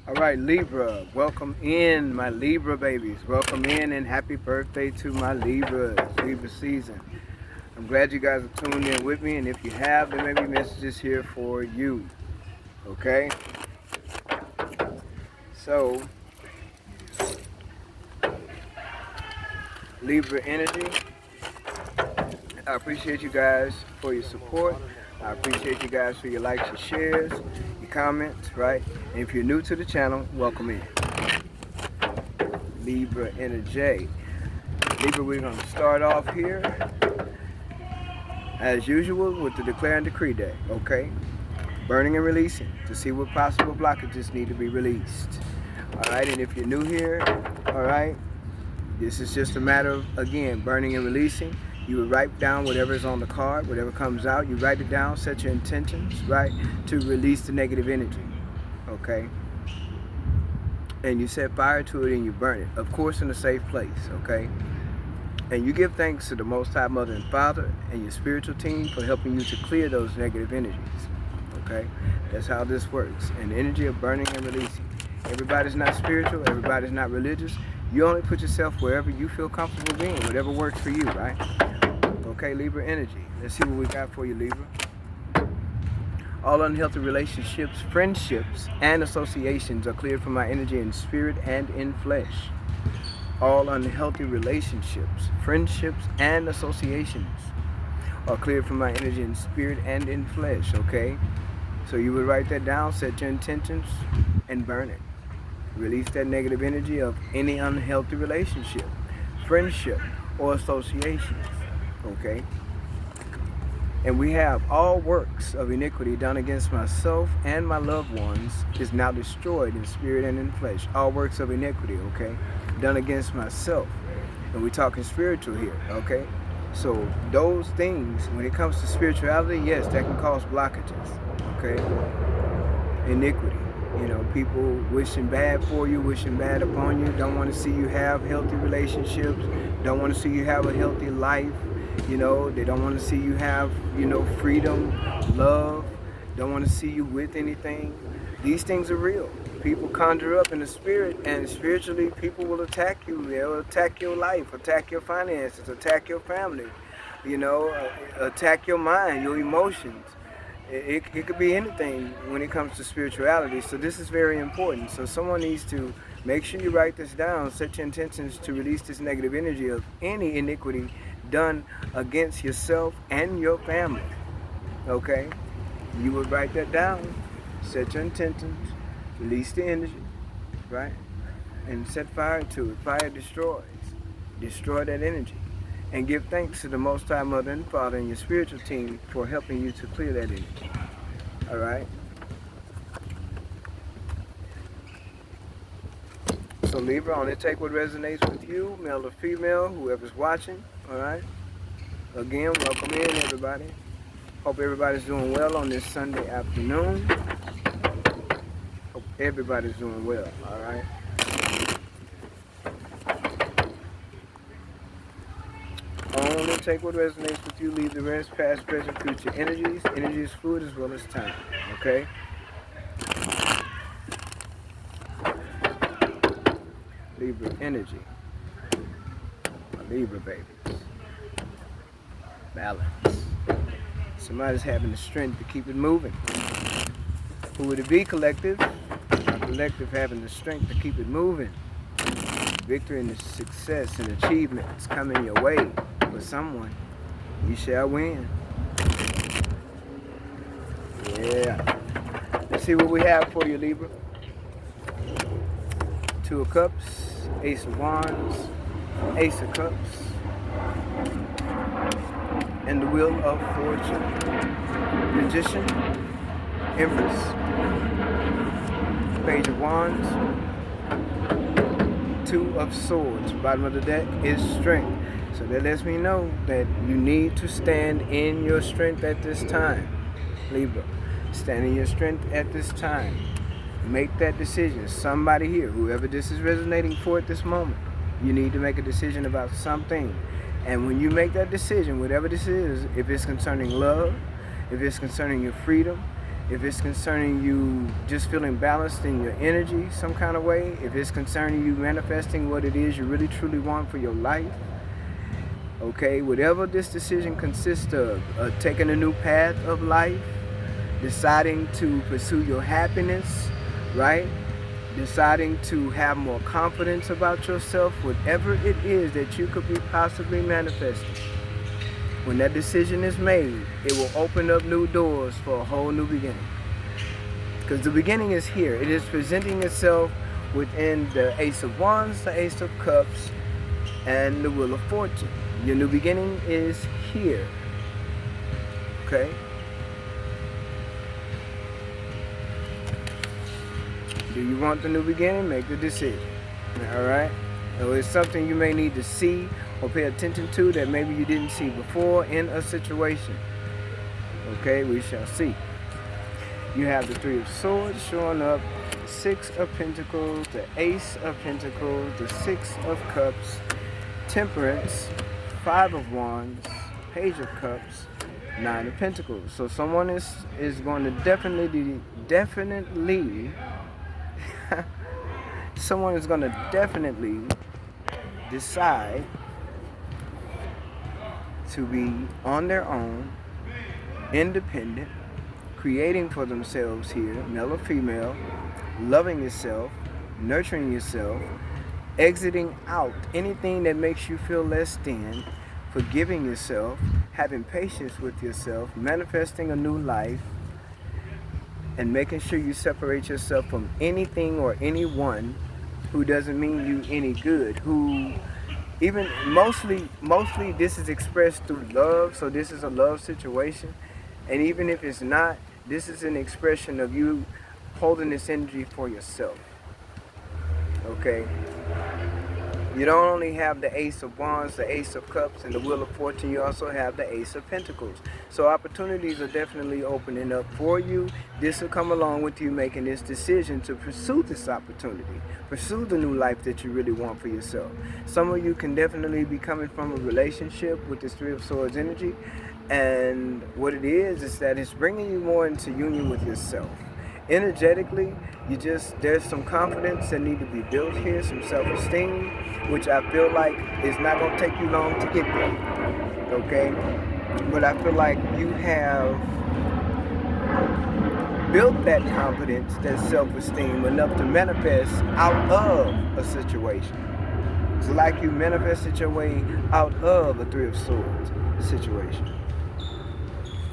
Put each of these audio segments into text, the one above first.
All right, Libra, welcome in, my Libra babies. Welcome in and happy birthday to my Libras, Libra season. I'm glad you guys are tuned in with me, and if you have, there may be messages here for you. Okay? So, Libra energy, I appreciate you guys for your support. I appreciate you guys for your likes, your shares, your comments, right? And if you're new to the channel, welcome in. Libra energy. Libra, we're going to start off here as usual with the declare and decree day, okay? Burning and releasing to see what possible blockages need to be released. All right, and if you're new here, all right, this is just a matter of, again, burning and releasing. You would write down whatever's on the card, whatever comes out, you write it down, set your intentions, right, to release the negative energy, okay? And you set fire to it and you burn it, of course in a safe place, okay? And you give thanks to the Most High Mother and Father and your spiritual team for helping you to clear those negative energies, okay? That's how this works, an energy of burning and releasing. Everybody's not spiritual, everybody's not religious. You only put yourself wherever you feel comfortable being, whatever works for you, right? Okay, Libra energy. Let's see what we got for you, Libra. All unhealthy relationships, friendships, and associations are cleared from my energy in spirit and in flesh. All unhealthy relationships, friendships, and associations are cleared from my energy in spirit and in flesh, okay? So you would write that down, set your intentions, and burn it. Release that negative energy of any unhealthy relationship, friendship, or associations, okay? And we have all works of iniquity done against myself and my loved ones is now destroyed in spirit and in flesh. All works of iniquity, okay? Done against myself. And we're talking spiritual here, okay? So those things, when it comes to spirituality, yes, that can cause blockages, okay? Iniquity. You know, people wishing bad for you, wishing bad upon you, don't want to see you have healthy relationships, don't want to see you have a healthy life, you know, they don't want to see you have, you know, freedom, love, don't want to see you with anything. These things are real. People conjure up in the spirit, and spiritually people will attack you. They'll attack your life, attack your finances, attack your family, you know, attack your mind, your emotions. It could be anything when it comes to spirituality. So this is very important. So someone needs to make sure you write this down, set your intentions to release this negative energy of any iniquity done against yourself and your family. Okay? You would write that down, set your intentions, release the energy, right? And set fire to it. Fire destroys. Destroy that energy. And give thanks to the Most High Mother and Father and your spiritual team for helping you to clear that energy. All right? So Libra, only take what resonates with you, male or female, whoever's watching. All right? Again, welcome in, everybody. Hope everybody's doing well on this Sunday afternoon. Hope everybody's doing well. All right? Only take what resonates with you, leave the rest, past, present, future energies. Energy is fluid as well as time, okay? Libra energy. My Libra babies. Balance. Somebody's having the strength to keep it moving. Who would it be, collective? A collective having the strength to keep it moving. Victory and success and achievements coming your way. For someone, you shall win. Yeah. Let's see what we have for you, Libra. Two of Cups, Ace of Wands, Ace of Cups, and the Wheel of Fortune. Magician, Empress, Page of Wands, Two of Swords. Bottom of the deck is Strength. So that lets me know that you need to stand in your strength at this time, Libra. Stand in your strength at this time. Make that decision. Somebody here, whoever this is resonating for at this moment, you need to make a decision about something. And when you make that decision, whatever this is, if it's concerning love, if it's concerning your freedom, if it's concerning you just feeling balanced in your energy some kind of way, if it's concerning you manifesting what it is you really truly want for your life, okay, whatever this decision consists of, taking a new path of life, deciding to pursue your happiness, right? Deciding to have more confidence about yourself, whatever it is that you could be possibly manifesting. When that decision is made, it will open up new doors for a whole new beginning. Because the beginning is here. It is presenting itself within the Ace of Wands, the Ace of Cups, and the Wheel of Fortune. Your new beginning is here. Okay? Do you want the new beginning? Make the decision. Alright? So it's something you may need to see or pay attention to that maybe you didn't see before in a situation. Okay, we shall see. You have the Three of Swords showing up, the Six of Pentacles, the Ace of Pentacles, the Six of Cups, Temperance, Five of Wands, Page of Cups, Nine of Pentacles. So someone is going to definitely someone is going to definitely decide to be on their own, independent, creating for themselves here, male or female, loving yourself, nurturing yourself, exiting out anything that makes you feel less than, forgiving yourself, having patience with yourself, manifesting a new life, and making sure you separate yourself from anything or anyone who doesn't mean you any good, who even mostly this is expressed through love, so this is a love situation. And even if it's not, this is an expression of you holding this energy for yourself. Okay? You don't only have the Ace of Wands, the Ace of Cups, and the Wheel of Fortune, you also have the Ace of Pentacles. So opportunities are definitely opening up for you. This will come along with you making this decision to pursue this opportunity. Pursue the new life that you really want for yourself. Some of you can definitely be coming from a relationship with this Three of Swords energy. And what it is that it's bringing you more into union with yourself. Energetically, there's some confidence that need to be built here, some self-esteem, which I feel like is not going to take you long to get there, okay? But I feel like you have built that confidence, that self-esteem enough to manifest out of a situation. It's like you manifested your way out of a Three of Swords situation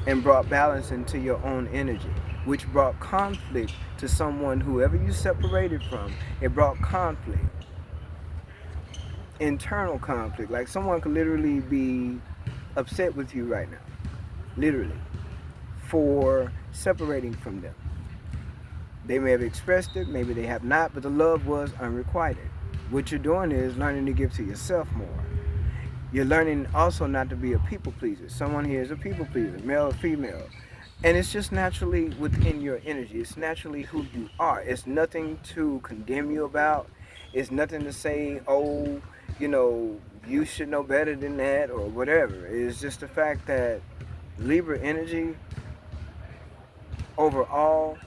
and brought balance into your own energy, which brought conflict to someone, whoever you separated from. It brought conflict, internal conflict. Like someone could literally be upset with you right now, literally, for separating from them. They may have expressed it, maybe they have not, but the love was unrequited. What you're doing is learning to give to yourself more. You're learning also not to be a people pleaser. Someone here is a people pleaser, male or female. And it's just naturally within your energy. It's naturally who you are. It's nothing to condemn you about. It's nothing to say, oh, you should know better than that or whatever. It's just the fact that Libra energy overall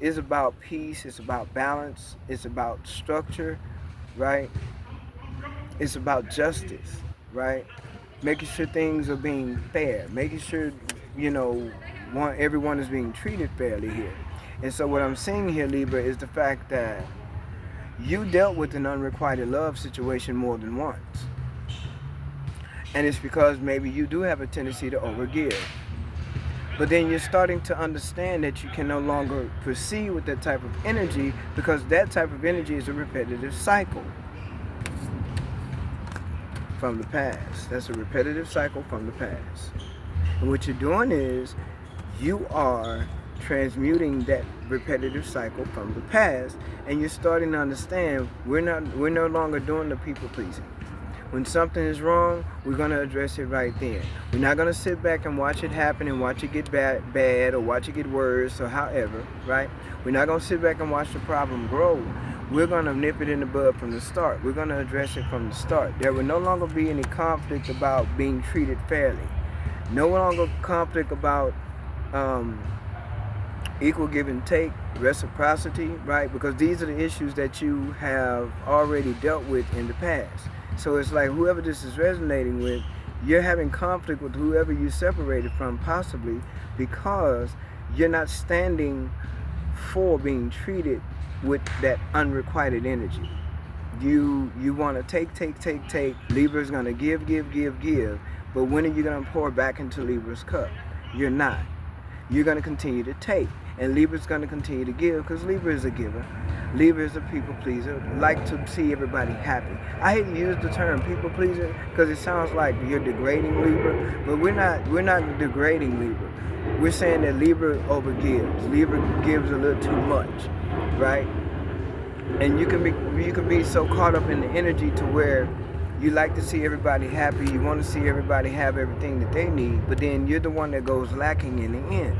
is about peace. It's about balance. It's about structure, right? It's about justice, right? Making sure things are being fair. Making sure, everyone is being treated fairly here. And so what I'm seeing here, Libra, is the fact that you dealt with an unrequited love situation more than once. And it's because maybe you do have a tendency to overgive. But then you're starting to understand that you can no longer proceed with that type of energy because that type of energy is a repetitive cycle from the past. That's a repetitive cycle from the past. And what you're doing is you are transmuting that repetitive cycle from the past, and you're starting to understand we're no longer doing the people pleasing. When something is wrong, we're going to address it right then. We're not going to sit back and watch it happen and watch it get bad or watch it get worse or however, right? We're not going to sit back and watch the problem grow. We're going to nip it in the bud from the start. We're going to address it from the start. There will no longer be any conflict about being treated fairly. No longer conflict about equal give and take, reciprocity, right? Because these are the issues that you have already dealt with in the past. So it's like whoever this is resonating with, you're having conflict with whoever you separated from, possibly because you're not standing for being treated with that unrequited energy. You want to take. Libra's going to give. But when are you going to pour back into Libra's cup? You're not. You're going to continue to take. And Libra's going to continue to give because Libra is a giver. Libra is a people pleaser, like to see everybody happy. I hate to use the term people pleaser because it sounds like you're degrading Libra, but we're not degrading Libra. We're saying that Libra overgives. Libra gives a little too much, right? And you can be so caught up in the energy to where you like to see everybody happy, you want to see everybody have everything that they need, but then you're the one that goes lacking in the end.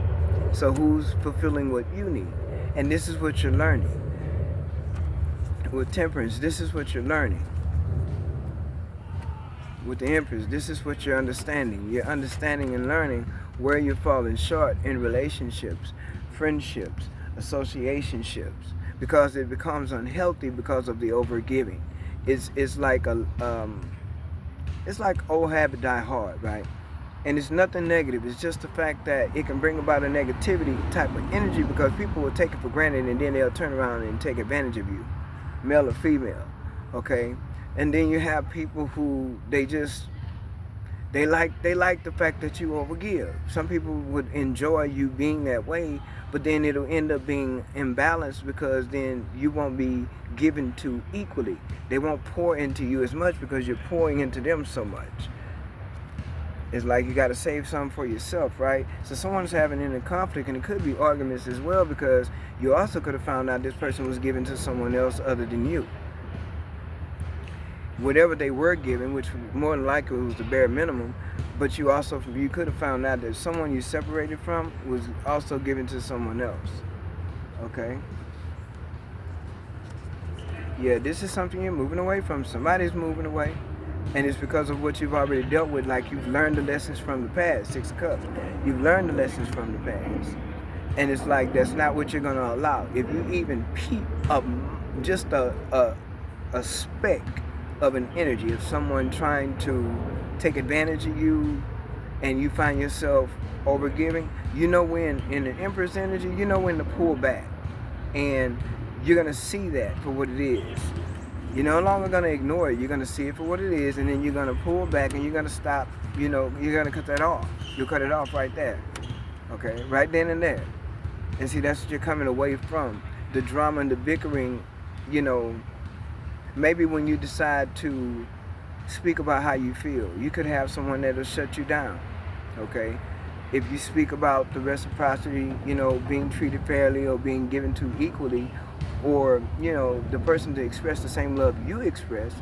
So who's fulfilling what you need? And this is what you're learning. With Temperance, this is what you're learning. With the Empress, this is what you're understanding. You're understanding and learning where you're falling short in relationships, friendships, associationships, because it becomes unhealthy because of the overgiving. It's like old habit die hard, right? And it's nothing negative. It's just the fact that it can bring about a negativity type of energy because people will take it for granted and then they'll turn around and take advantage of you, male or female, okay? And then you have people who they like the fact that you overgive. Some people would enjoy you being that way, but then it'll end up being imbalanced because then you won't be given to equally. They won't pour into you as much because you're pouring into them so much. It's like you got to save some for yourself, right? So someone's having inner conflict, and it could be arguments as well because you also could have found out this person was given to someone else other than you. Whatever they were given, which more than likely was the bare minimum, but you could have found out that someone you separated from was also given to someone else. Okay? Yeah, this is something you're moving away from. Somebody's moving away. And it's because of what you've already dealt with, like you've learned the lessons from the past, 6 of Cups. You've learned the lessons from the past. And it's like, that's not what you're going to allow. If you even peep up just a speck of an energy of someone trying to take advantage of you and you find yourself overgiving, you know when, in the Empress energy, you know when to pull back. And you're going to see that for what it is. You're no longer going to ignore it. You're going to see it for what it is, and then you're going to pull back and you're going to stop, you're going to cut that off. You'll cut it off right there. Okay? Right then and there. And see, that's what you're coming away from. The drama and the bickering, maybe when you decide to speak about how you feel, you could have someone that'll shut you down. Okay? If you speak about the reciprocity, being treated fairly or being given to equally, or the person to express the same love you express,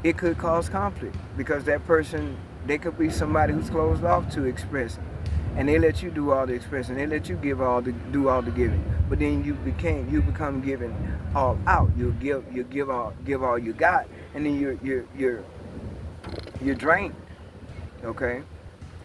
it could cause conflict because that person, they could be somebody who's closed off to expressing, and they let you do all the expressing, they let you do all the giving, but then you become giving all out. You give all you got, and then you're drained. Okay,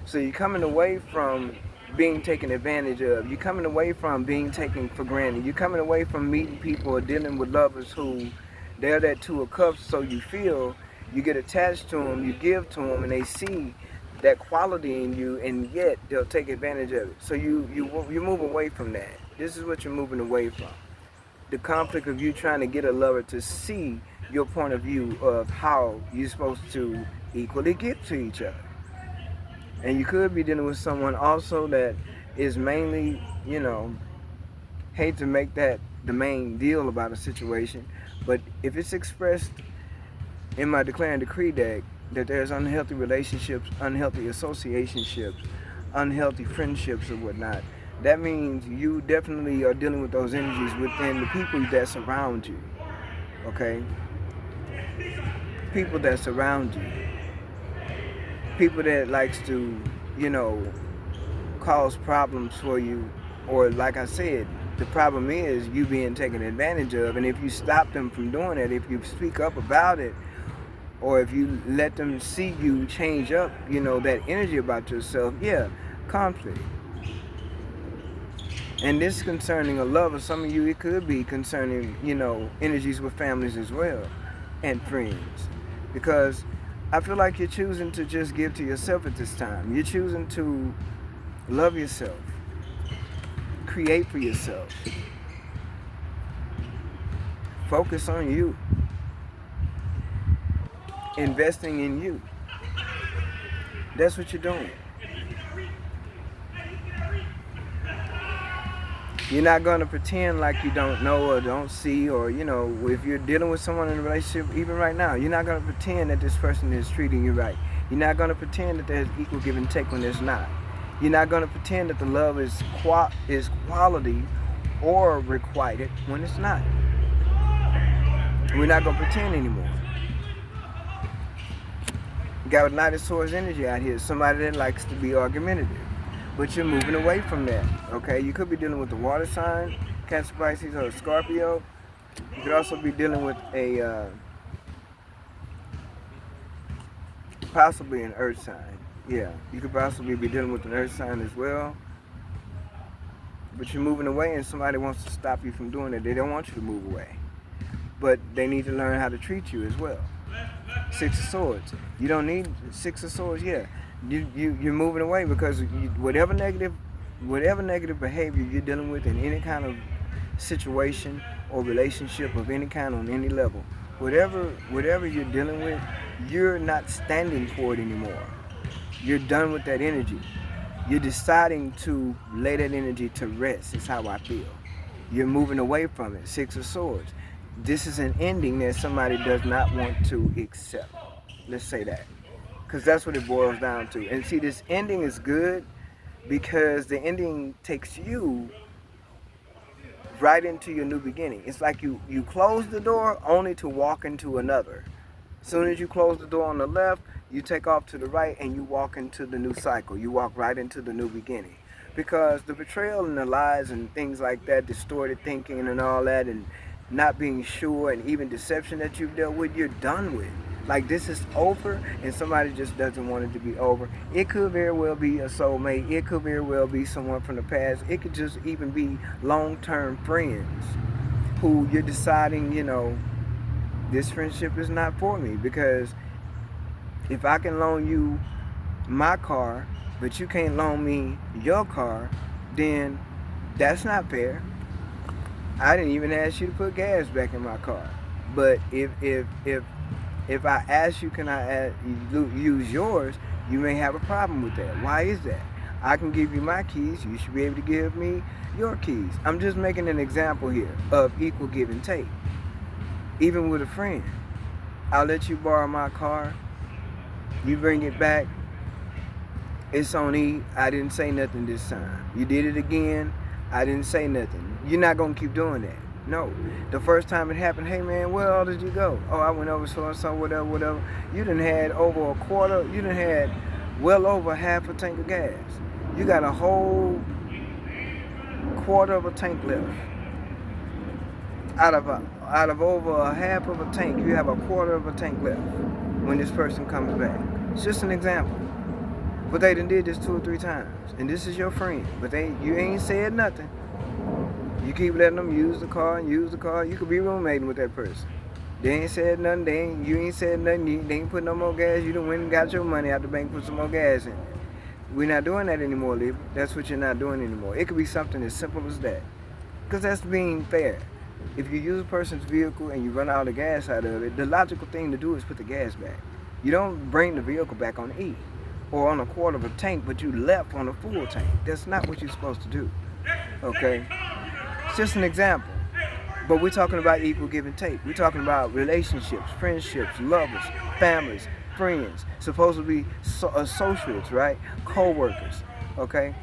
so you're coming away from being taken advantage of. You're coming away from being taken for granted. You're coming away from meeting people or dealing with lovers who they're that 2 of Cups, so you feel you get attached to them, you give to them, and they see that quality in you, and yet they'll take advantage of it. So you move away from that. This is what you're moving away from. The conflict of you trying to get a lover to see your point of view of how you're supposed to equally give to each other. And you could be dealing with someone also that is mainly, hate to make that the main deal about a situation, but if it's expressed in my Declare and Decree deck that there's unhealthy relationships, unhealthy associationships, unhealthy friendships or whatnot, that means you definitely are dealing with those energies within the people that surround you. Okay? People that surround you. People that likes to, cause problems for you, or like I said, the problem is you being taken advantage of, and if you stop them from doing it, if you speak up about it, or if you let them see you change up, that energy about yourself, conflict. And this concerning a lover, some of you, it could be concerning, energies with families as well and friends. Because I feel like you're choosing to just give to yourself at this time. You're choosing to love yourself, create for yourself, focus on you, investing in you. That's what you're doing. You're not going to pretend like you don't know or don't see, or, if you're dealing with someone in a relationship, even right now, you're not going to pretend that this person is treating you right. You're not going to pretend that there's equal give and take when there's not. You're not going to pretend that the love is quality or requited when it's not. We're not going to pretend anymore. You got a Knight of Swords energy out here, somebody that likes to be argumentative. But you're moving away from that, okay? You could be dealing with the water sign, Cancer, Pisces, or a Scorpio. You could also be dealing with possibly an earth sign. Yeah, you could possibly be dealing with an earth sign as well. But you're moving away and somebody wants to stop you from doing it. They don't want you to move away. But they need to learn how to treat you as well. Six of Swords. You don't need Six of Swords, yeah. You're moving away because whatever negative behavior you're dealing with in any kind of situation or relationship of any kind on any level, whatever you're dealing with, you're not standing for it anymore. You're done with that energy. You're deciding to lay that energy to rest, is how I feel. You're moving away from it. Six of Swords. This is an ending that somebody does not want to accept. Let's say that. Because that's what it boils down to. And see, this ending is good because the ending takes you right into your new beginning. It's like you close the door only to walk into another. As soon as you close the door on the left, you take off to the right and you walk into the new cycle. You walk right into the new beginning. Because the betrayal and the lies and things like that, distorted thinking and all that, and not being sure, and even deception that you've dealt with, you're done with. Like, this is over and somebody just doesn't want it to be over. It could very well be a soulmate. It could very well be someone from the past. It could just even be long-term friends who you're deciding, this friendship is not for me, because if I can loan you my car, but you can't loan me your car, then that's not fair. I didn't even ask you to put gas back in my car. But if I ask you, can I use yours, you may have a problem with that. Why is that? I can give you my keys. You should be able to give me your keys. I'm just making an example here of equal give and take. Even with a friend, I'll let you borrow my car. You bring it back. It's on E. I didn't say nothing this time. You did it again. I didn't say nothing. You're not going to keep doing that. No. The first time it happened, hey man, where all did you go? Oh, I went over so-and-so, whatever. You done had over a quarter. You done had well over half a tank of gas. You got a whole quarter of a tank left. Out of over a half of a tank, you have a quarter of a tank left when this person comes back. It's just an example. But they done did this 2 or 3 times. And this is your friend. But you ain't said nothing. You keep letting them use the car. You could be roommating with that person. They ain't said nothing. You ain't said nothing. They ain't put no more gas. You done went and got your money out the bank, put some more gas in. We're not doing that anymore, Libra. That's what you're not doing anymore. It could be something as simple as that. Because that's being fair. If you use a person's vehicle and you run out of gas out of it, the logical thing to do is put the gas back. You don't bring the vehicle back on E or on a quarter of a tank, but you left on a full tank. That's not what you're supposed to do. Okay? It's just an example. But we're talking about equal give and take. We're talking about relationships, friendships, lovers, families, friends, supposed to be associates, right? Co-workers, okay?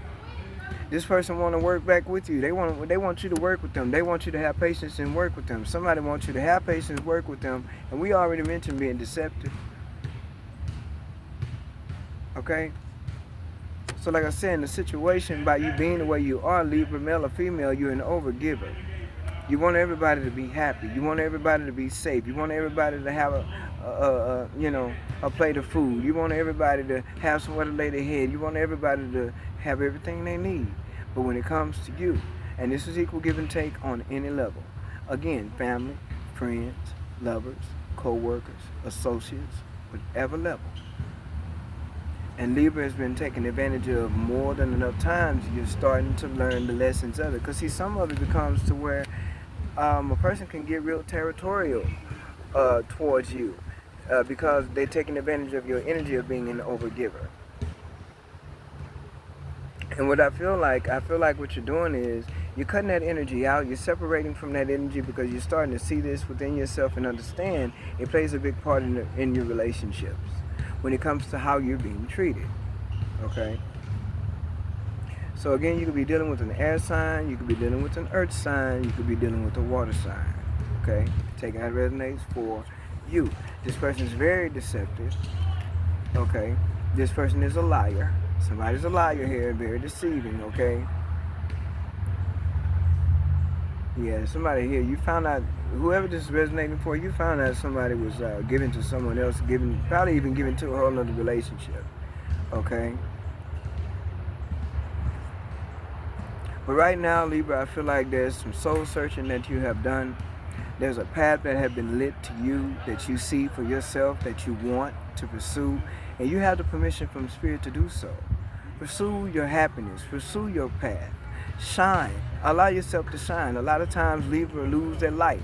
This person want to work back with you. They want you to work with them. They want you to have patience and work with them. Somebody wants you to have patience, work with them. And we already mentioned being deceptive. Okay? So like I said, in the situation, by you being the way you are, Libra, male or female, you're an overgiver. You want everybody to be happy. You want everybody to be safe. You want everybody to have a plate of food. You want everybody to have somewhere to lay their head. You want everybody to have everything they need. But when it comes to you, And this is equal give and take on any level. Again, family, friends, lovers, co-workers, associates, whatever level. And Libra has been taken advantage of more than enough times. You're starting to learn the lessons of it. Because see, some of it becomes to where a person can get real territorial towards you because they're taking advantage of your energy of being an overgiver. And what I feel like what you're doing is you're cutting that energy out. You're separating from that energy because you're starting to see this within yourself and understand it plays a big part in your relationships when it comes to how you're being treated. Okay? So again, you could be dealing with an air sign, you could be dealing with an earth sign, you could be dealing with a water sign. Okay? Taking that resonates for you. This person is very deceptive. Okay? This person is a liar. Somebody's a liar here, very deceiving, okay? Yeah, somebody here, you found out, whoever this is resonating for, you found out somebody was giving to someone else, probably even giving to a whole other relationship, okay? But right now, Libra, I feel like there's some soul searching that you have done. There's a path that has been lit to you, that you see for yourself, that you want to pursue, and you have the permission from Spirit to do so. Pursue your happiness, pursue your path, shine, allow yourself to shine. A lot of times Libra lose their light.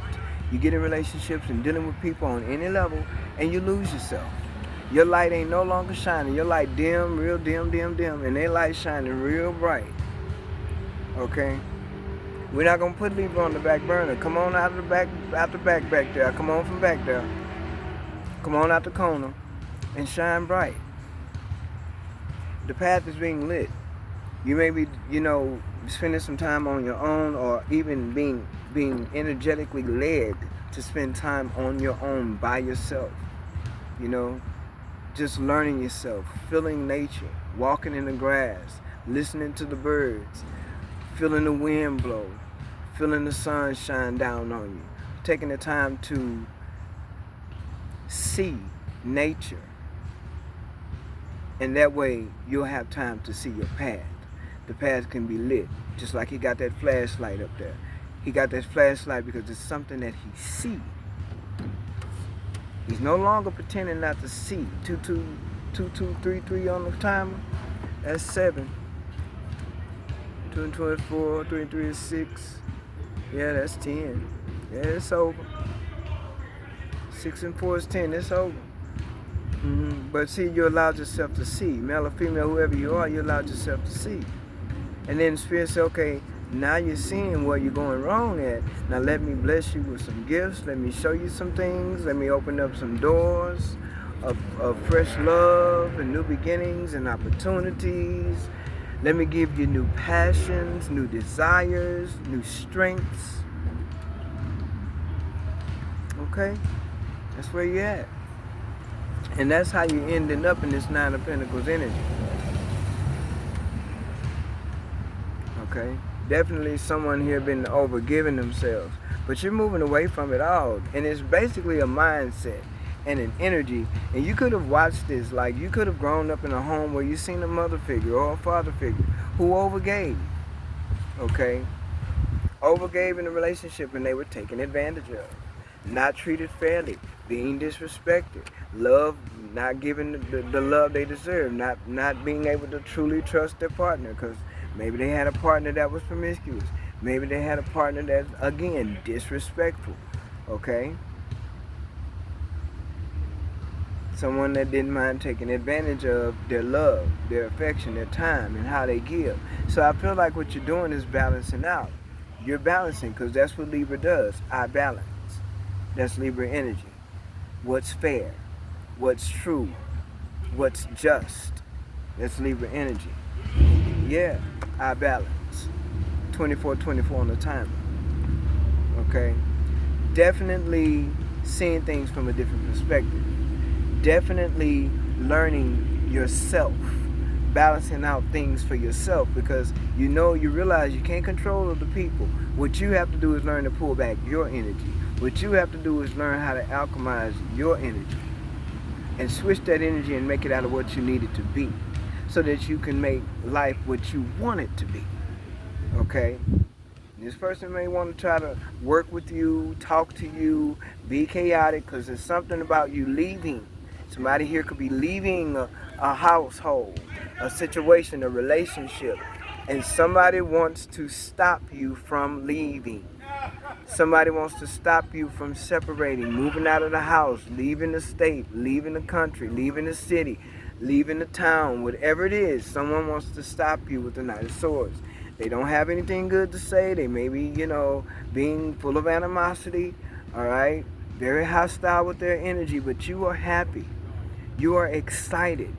You get in relationships and dealing with people on any level and you lose yourself. Your light ain't no longer shining. Your light dim, real dim, dim, dim, and their light shining real bright. Okay? We're not gonna put Libra on the back burner. Come on out the back there. Come on from back there. Come on out the corner and shine bright. The path is being lit. You may be, spending some time on your own, or even being energetically led to spend time on your own by yourself. Just learning yourself, feeling nature, walking in the grass, listening to the birds, feeling the wind blow, feeling the sun shine down on you, taking the time to see nature. And that way, you'll have time to see your path. The path can be lit, just like he got that flashlight up there. He got that flashlight because it's something that he sees. He's no longer pretending not to see. 2233 on the timer. That's 7. 2 and 2 is 4. 3 and 3 is 6. Yeah, that's 10. Yeah, it's over. 6 and 4 is 10. It's over. But see, you allowed yourself to see. Male or female, whoever you are, you allowed yourself to see. And then Spirit said, okay, now you're seeing where you're going wrong at. Now let me bless you with some gifts. Let me show you some things. Let me open up some doors of fresh love and new beginnings and opportunities. Let me give you new passions, new desires, new strengths. Okay? That's where you're at. And that's how you're ending up in this 9 of Pentacles energy. Okay? Definitely someone here been overgiving themselves. But you're moving away from it all. And it's basically a mindset and an energy. And you could have watched this. Like, you could have grown up in a home where you seen a mother figure or a father figure who overgave. Okay? Overgave in a relationship and they were taken advantage of. Not treated fairly. Being disrespected. Love, not giving the love they deserve. Not being able to truly trust their partner because maybe they had a partner that was promiscuous. Maybe they had a partner that's, again, disrespectful. Okay? Someone that didn't mind taking advantage of their love, their affection, their time, and how they give. So I feel like what you're doing is balancing out. You're balancing because that's what Libra does. I balance. That's Libra energy. What's fair? What's true? What's just? That's Libra energy. Yeah, I balance. 24/24 on the timer. Okay? Definitely seeing things from a different perspective. Definitely learning yourself. Balancing out things for yourself because you realize you can't control other people. What you have to do is learn to pull back your energy. What you have to do is learn how to alchemize your energy and switch that energy and make it out of what you need it to be so that you can make life what you want it to be. Okay? This person may want to try to work with you, talk to you, be chaotic, because there's something about you leaving. Somebody here could be leaving a household, a situation, a relationship, and somebody wants to stop you from leaving. Somebody wants to stop you from separating, moving out of the house, leaving the state, leaving the country, leaving the city, leaving the town, whatever it is. Someone wants to stop you with the Knight of Swords. They don't have anything good to say. They may be, being full of animosity, all right? Very hostile with their energy, but you are happy. You are excited.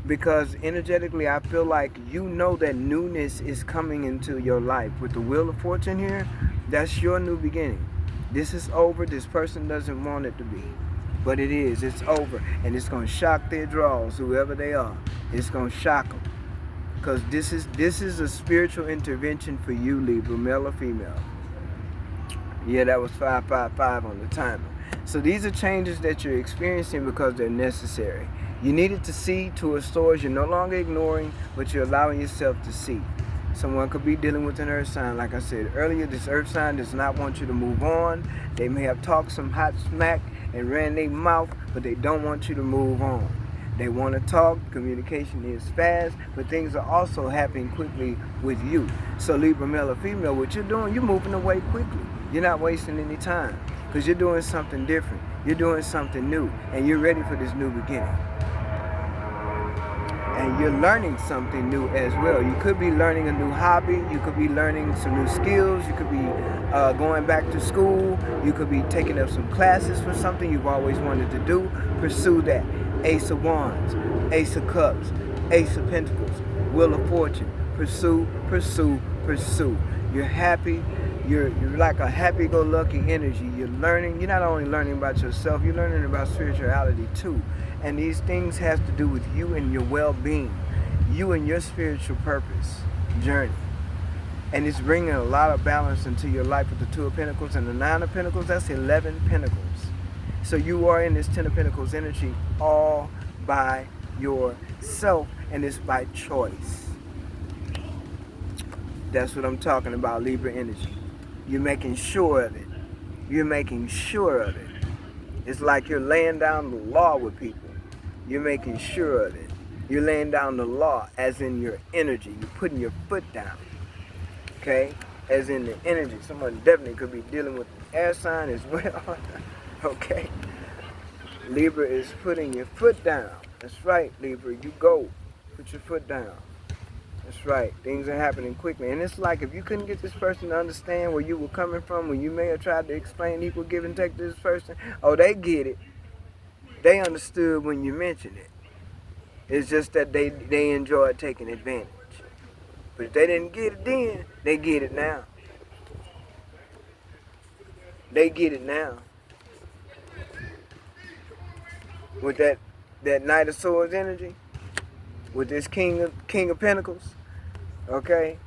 Because energetically, I feel like you know that newness is coming into your life. With the Wheel of Fortune here, that's your new beginning. This is over. This person doesn't want it to be. But it is. It's over. And it's going to shock their draws, whoever they are. It's going to shock them. Because this is a spiritual intervention for you, Libra, male or female. Yeah, that was 555 on the timer. So these are changes that you're experiencing because they're necessary. You needed to see to a source. You're no longer ignoring, but you're allowing yourself to see. Someone could be dealing with an earth sign. Like I said earlier, this earth sign does not want you to move on. They may have talked some hot smack and ran their mouth, but they don't want you to move on. They want to talk. Communication is fast, but things are also happening quickly with you. So Libra, male or female, what you're doing, you're moving away quickly. You're not wasting any time because you're doing something different. You're doing something new, and you're ready for this new beginning. And you're learning something new as well. You could be learning a new hobby. You could be learning some new skills. You could be going back to school. You could be taking up some classes for something you've always wanted to do. Pursue that. Ace of Wands, Ace of Cups, Ace of Pentacles, Wheel of Fortune. Pursue, pursue, pursue. You're happy. You're like a happy-go-lucky energy. You're learning. You're not only learning about yourself, you're learning about spirituality too. And these things have to do with you and your well-being, you and your spiritual purpose journey. And it's bringing a lot of balance into your life with the Two of Pentacles and the Nine of Pentacles. That's 11 Pentacles. So you are in this Ten of Pentacles energy all by yourself, and it's by choice. That's what I'm talking about, Libra energy. You're making sure of it. You're making sure of it. It's like you're laying down the law with people. You're making sure of it. You're laying down the law as in your energy. You're putting your foot down. Okay? As in the energy. Someone definitely could be dealing with the air sign as well. Okay? Libra is putting your foot down. That's right, Libra. You go. Put your foot down. That's right. Things are happening quickly. And it's like if you couldn't get this person to understand where you were coming from, when you may have tried to explain equal give and take to this person, oh, they get it. They understood when you mentioned it. It's just that they enjoyed taking advantage. But if they didn't get it then, they get it now. They get it now. With that Knight of Swords energy, with this King of Pentacles, okay?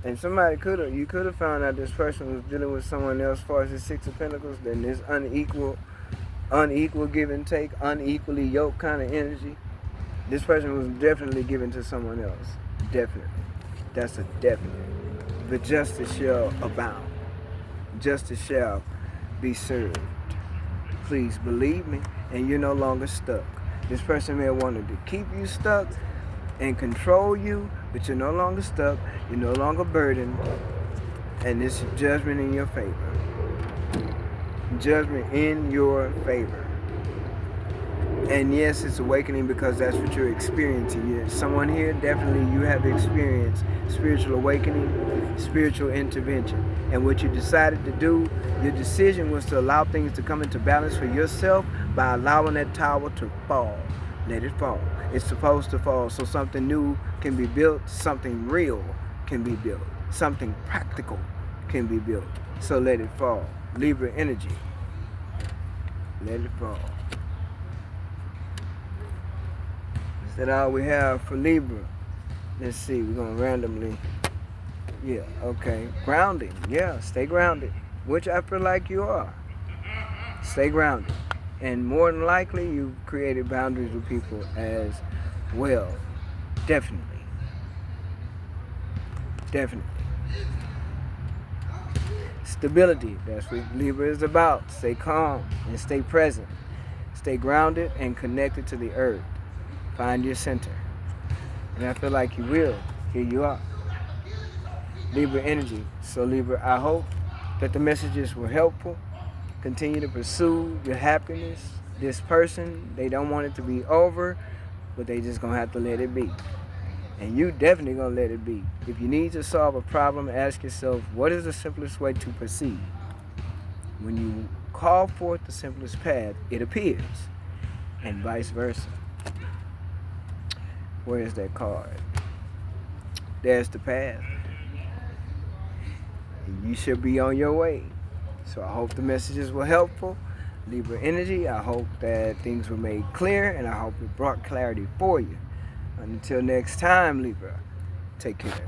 And you could have found out this person was dealing with someone else as far as the Six of Pentacles, then this unequal give and take, unequally yoked kind of energy. This person was definitely given to someone else. Definitely. That's a definite. But justice shall abound. Justice shall be served. Please believe me, and you're no longer stuck. This person may have wanted to keep you stuck and control you, but you're no longer stuck. You're no longer burdened. And this is judgment in your favor. Judgment in your favor. And yes, it's awakening because that's what you're experiencing. Someone here, definitely you have experienced spiritual awakening, spiritual intervention. And what you decided to do, your decision was to allow things to come into balance for yourself by allowing that tower to fall. Let it fall. It's supposed to fall so something new can be built, something real can be built, something practical can be built. So let it fall. Libra energy. Let it fall. Is that all we have for Libra? Let's see, we're going to randomly. Yeah, okay. Grounding. Yeah, stay grounded, which I feel like you are. Stay grounded. And more than likely, you've created boundaries with people as well. Definitely. Definitely. stability. That's what Libra is about. Stay calm and stay present. Stay grounded and connected to the earth. Find your center. And I feel like you will. Here you are. Libra energy. So Libra, I hope that the messages were helpful. Continue to pursue your happiness. This person, they don't want it to be over, but they just gonna have to let it be. And you definitely gonna let it be. If you need to solve a problem, ask yourself, what is the simplest way to proceed? When you call forth the simplest path, it appears, and vice versa. Where is that card? There's the path. And you should be on your way. So I hope the messages were helpful. Libra energy, I hope that things were made clear, and I hope it brought clarity for you. Until next time, Libra, take care.